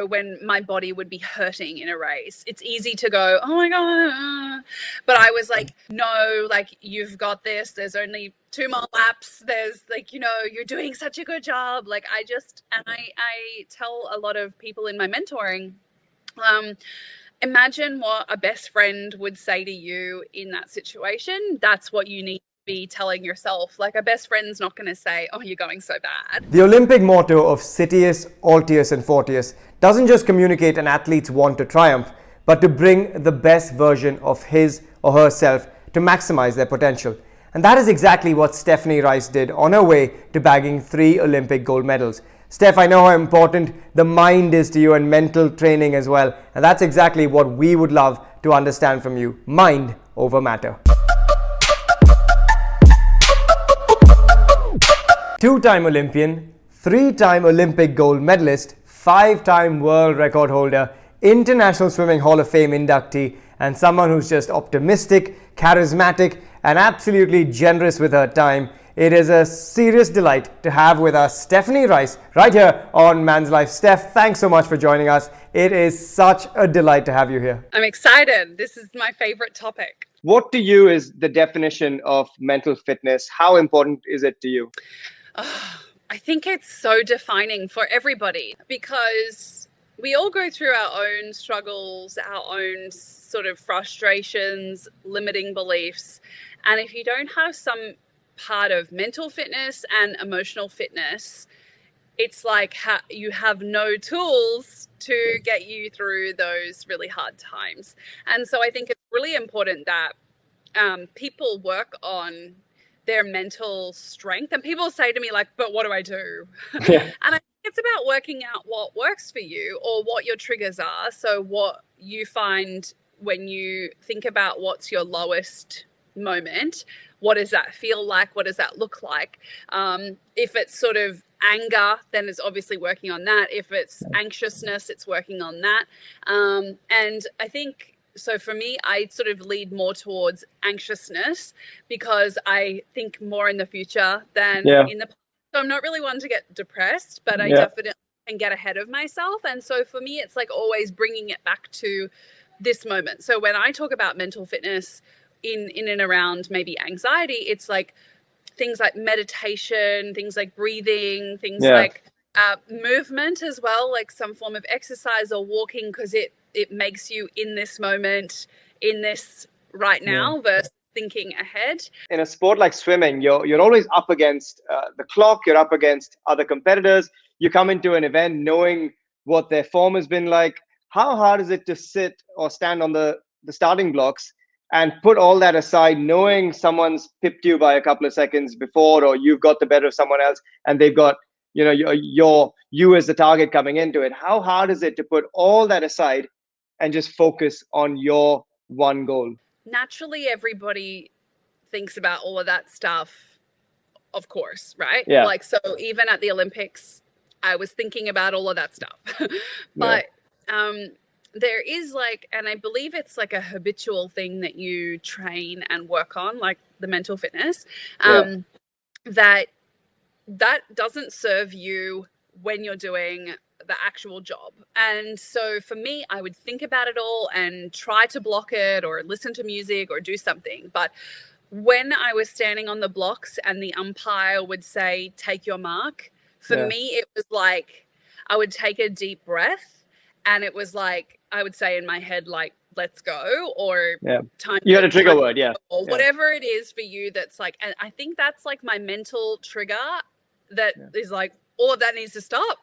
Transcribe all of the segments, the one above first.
when my body would be hurting in a race. It's easy to go, oh my God. But I was like, no, like, you've got this. There's only 2 more laps. There's like, you're doing such a good job. Like, I tell a lot of people in my mentoring, imagine what a best friend would say to you in that situation. That's what you need to be telling yourself. Like, a best friend's not going to say, oh, you're going so bad. The Olympic motto of Citius, Altius and Fortius doesn't just communicate an athlete's want to triumph, but to bring the best version of his or herself to maximize their potential. And that is exactly what Stephanie Rice did on her way to bagging 3 Olympic gold medals. Steph, I know how important the mind is to you and mental training as well. And that's exactly what we would love to understand from you. Mind over matter. 2-time Olympian, 3-time Olympic gold medalist, 5-time world record holder, International Swimming Hall of Fame inductee, and someone who's just optimistic, charismatic, and absolutely generous with her time. It is a serious delight to have with us Stephanie Rice right here on Man's Life. Steph, thanks so much for joining us. It is such a delight to have you here. I'm excited. This is my favorite topic. What to you is the definition of mental fitness? How important is it to you? I think it's so defining for everybody, because we all go through our own struggles, our own sort of frustrations, limiting beliefs. And if you don't have some part of mental fitness and emotional fitness, it's like you have no tools to get you through those really hard times. And so I think it's really important that people work on their mental strength. And people say to me, like, but what do I do? Yeah. And I think it's about working out what works for you or what your triggers are. So what you find when you think about what's your lowest moment, what does that feel like? What does that look like? If it's sort of anger, then it's obviously working on that. If it's anxiousness, it's working on that. And I think, so for me, I sort of lead more towards anxiousness because I think more in the future than in the past. So I'm not really one to get depressed, but I definitely can get ahead of myself. And so for me, it's like always bringing it back to this moment. So when I talk about mental fitness in and around maybe anxiety, it's like things like meditation, things like breathing, things like movement as well, like some form of exercise or walking, because it makes you in this moment, in this right now versus thinking ahead. In a sport like swimming, you're always up against the clock, you're up against other competitors. You come into an event knowing what their form has been like. How hard is it to sit or stand on the starting blocks and put all that aside, knowing someone's pipped you by a couple of seconds before, or you've got the better of someone else and they've got, you as the target coming into it? How hard is it to put all that aside and just focus on your one goal? Naturally, everybody thinks about all of that stuff, of course, right? Yeah. Like, so even at the Olympics, I was thinking about all of that stuff. But there is like, and I believe it's like a habitual thing that you train and work on, like the mental fitness, that doesn't serve you when you're doing the actual job. And so for me, I would think about it all and try to block it or listen to music or do something. But when I was standing on the blocks and the umpire would say, take your mark, for me, it was like, I would take a deep breath and it was like, I would say in my head, like, let's go, or time. You had a trigger word, or whatever it is for you. That's like, and I think that's like my mental trigger that is like, all of that needs to stop.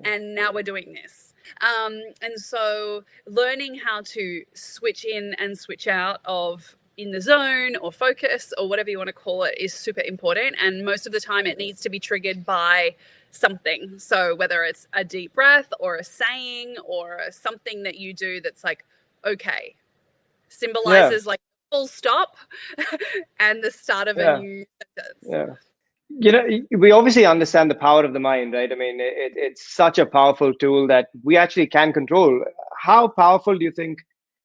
And now we're doing this. And so learning how to switch in and switch out of in the zone or focus or whatever you want to call it is super important. And most of the time it needs to be triggered by something. So whether it's a deep breath or a saying or something that you do that's like, okay, symbolizes like full stop and the start of a new sentence. We obviously understand the power of the mind, right? I mean, it's such a powerful tool that we actually can control. How powerful do you think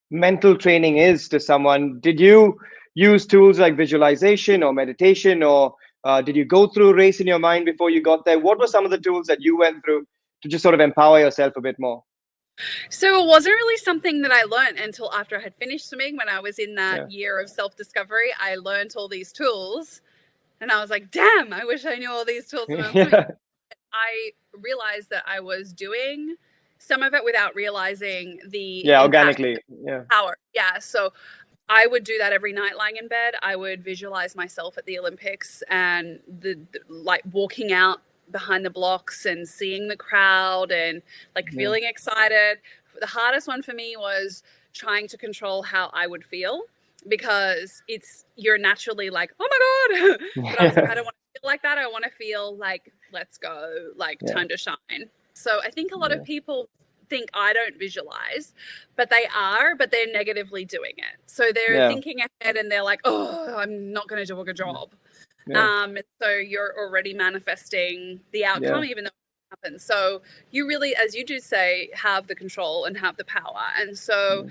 mental training is to someone? Did you use tools like visualization or meditation, or did you go through a race in your mind before you got there? What were some of the tools that you went through to just sort of empower yourself a bit more? So it wasn't really something that I learned until after I had finished swimming. When I was in that year of self-discovery, I learned all these tools and I was like, damn, I wish I knew all these tools about swimming. I realized that I was doing some of it without realizing the organically power. Yeah. So I would do that every night lying in bed. I would visualize myself at the Olympics and the like walking out behind the blocks and seeing the crowd and like feeling excited. The hardest one for me was trying to control how I would feel, because you're naturally like, oh my God. But I was like, I don't want to feel like that. I want to feel like, let's go, like time to shine. So I think a lot of people think I don't visualize, but they're negatively doing it. So they're thinking ahead and they're like, oh, I'm not going to do a good job. So you're already manifesting the outcome, even though it happens. So you really, as you do say, have the control and have the power. And so,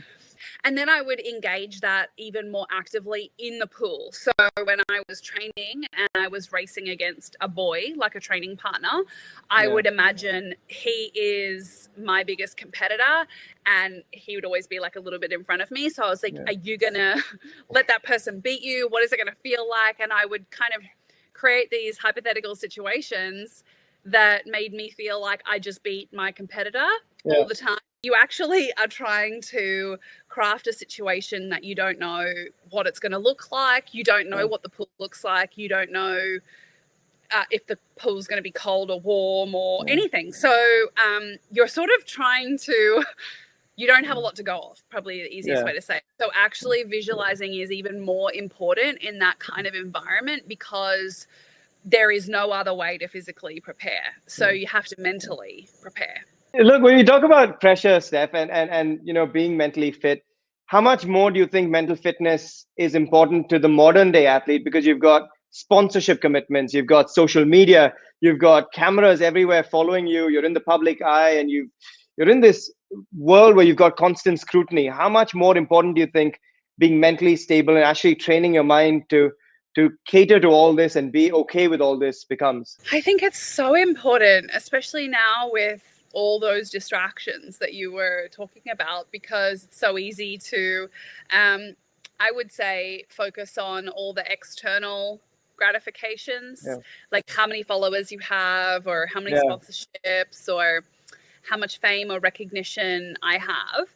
and then I would engage that even more actively in the pool. So when I was training and I was racing against a boy, like a training partner, I would imagine he is my biggest competitor and he would always be like a little bit in front of me. So I was like, are you going to let that person beat you? What is it going to feel like? And I would kind of create these hypothetical situations that made me feel like I just beat my competitor all the time. You actually are trying to craft a situation that you don't know what it's going to look like. You don't know what the pool looks like. You don't know if the pool's going to be cold or warm or anything. So you're sort of trying to, you don't have a lot to go off, probably the easiest way to say it. So actually visualizing is even more important in that kind of environment, because there is no other way to physically prepare. So you have to mentally prepare. Look, when you talk about pressure, Steph, and being mentally fit, how much more do you think mental fitness is important to the modern day athlete? Because you've got sponsorship commitments, you've got social media, you've got cameras everywhere following you, you're in the public eye, and you're in this world where you've got constant scrutiny. How much more important do you think being mentally stable and actually training your mind to cater to all this and be okay with all this becomes? I think it's so important, especially now with all those distractions that you were talking about, because it's so easy to, I would say, focus on all the external gratifications, like how many followers you have or how many sponsorships or how much fame or recognition I have.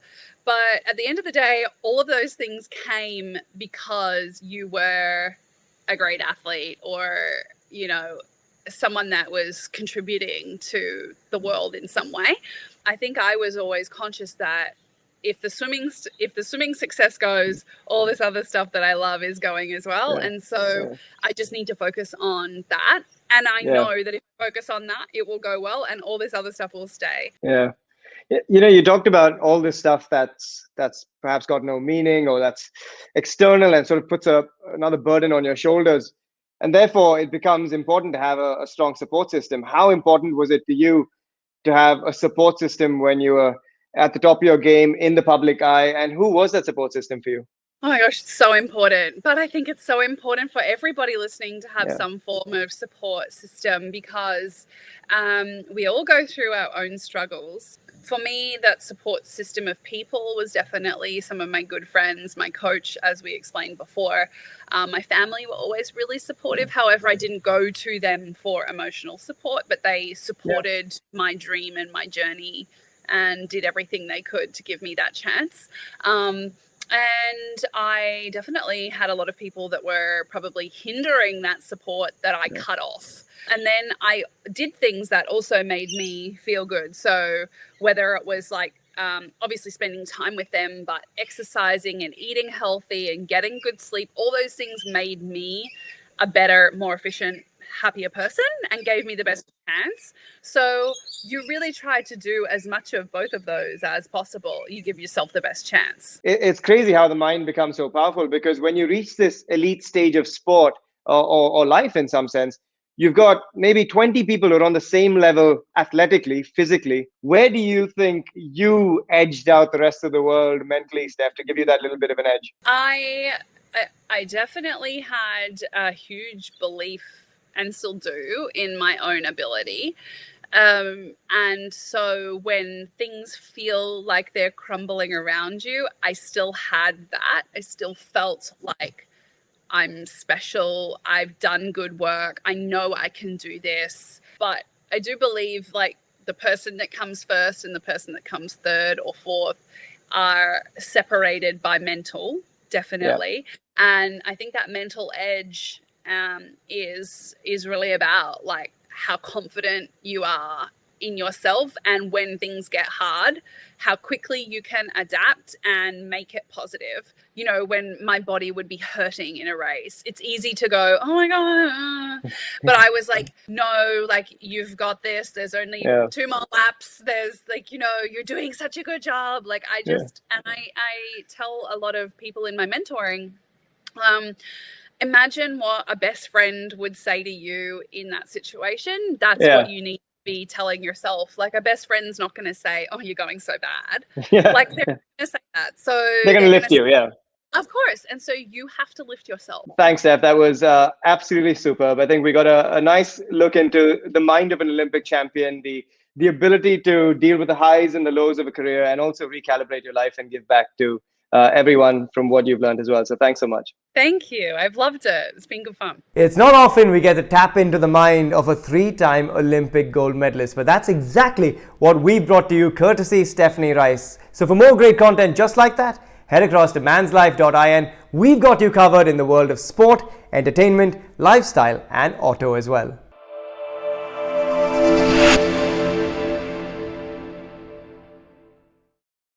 But at the end of the day, all of those things came because you were a great athlete or, someone that was contributing to the world in some way. I think I was always conscious that if the swimming success goes, all this other stuff that I love is going as well. And so I just need to focus on that. And I know that if I focus on that, it will go well and all this other stuff will stay. Yeah. You talked about all this stuff that's perhaps got no meaning or that's external and sort of puts another burden on your shoulders. And therefore, it becomes important to have a strong support system. How important was it to you to have a support system when you were at the top of your game in the public eye? And who was that support system for you? Oh my gosh, it's so important. But I think it's so important for everybody listening to have some form of support system, because we all go through our own struggles. For me, that support system of people was definitely some of my good friends, my coach, as we explained before. My family were always really supportive. However, I didn't go to them for emotional support, but they supported my dream and my journey and did everything they could to give me that chance. And I definitely had a lot of people that were probably hindering that support that I cut off. And then I did things that also made me feel good. So whether it was like obviously spending time with them, but exercising and eating healthy and getting good sleep, all those things made me a better, more efficient, happier person and gave me the best chance. So you really try to do as much of both of those as possible. You give yourself the best chance. It's crazy how the mind becomes so powerful, because when you reach this elite stage of sport or life in some sense, you've got maybe 20 people who are on the same level athletically, physically. Where do you think you edged out the rest of the world mentally, Steph, to give you that little bit of an edge? I definitely had a huge belief, and still do, in my own ability. And so when things feel like they're crumbling around you, I still had that. I still felt like I'm special. I've done good work. I know I can do this. But I do believe like the person that comes first and the person that comes third or fourth are separated by mental, definitely. Yeah. And I think that mental edge is really about like how confident you are in yourself, and when things get hard, how quickly you can adapt and make it positive. You know, when my body would be hurting in a race, it's easy to go, oh my God. But I was like, no, like, you've got this. There's only 2 more laps. There's like, you know, you're doing such a good job. Like I just, and I tell a lot of people in my mentoring, imagine what a best friend would say to you in that situation. That's what you need to be telling yourself. Like a best friend's not going to say, oh, you're going so bad. Like they're going to say that. So they're going to lift you. Of course. And so you have to lift yourself. Thanks, Steph. That was absolutely superb. I think we got a nice look into the mind of an Olympic champion, the ability to deal with the highs and the lows of a career, and also recalibrate your life and give back to everyone from what you've learned as well. So thanks so much. Thank you. I've loved it. It's been good fun. It's not often we get to tap into the mind of a 3-time Olympic gold medalist, but that's exactly what we brought to you courtesy Stephanie Rice. So for more great content just like that, head across to manslife.in. We've got you covered in the world of sport, entertainment, lifestyle and auto as well.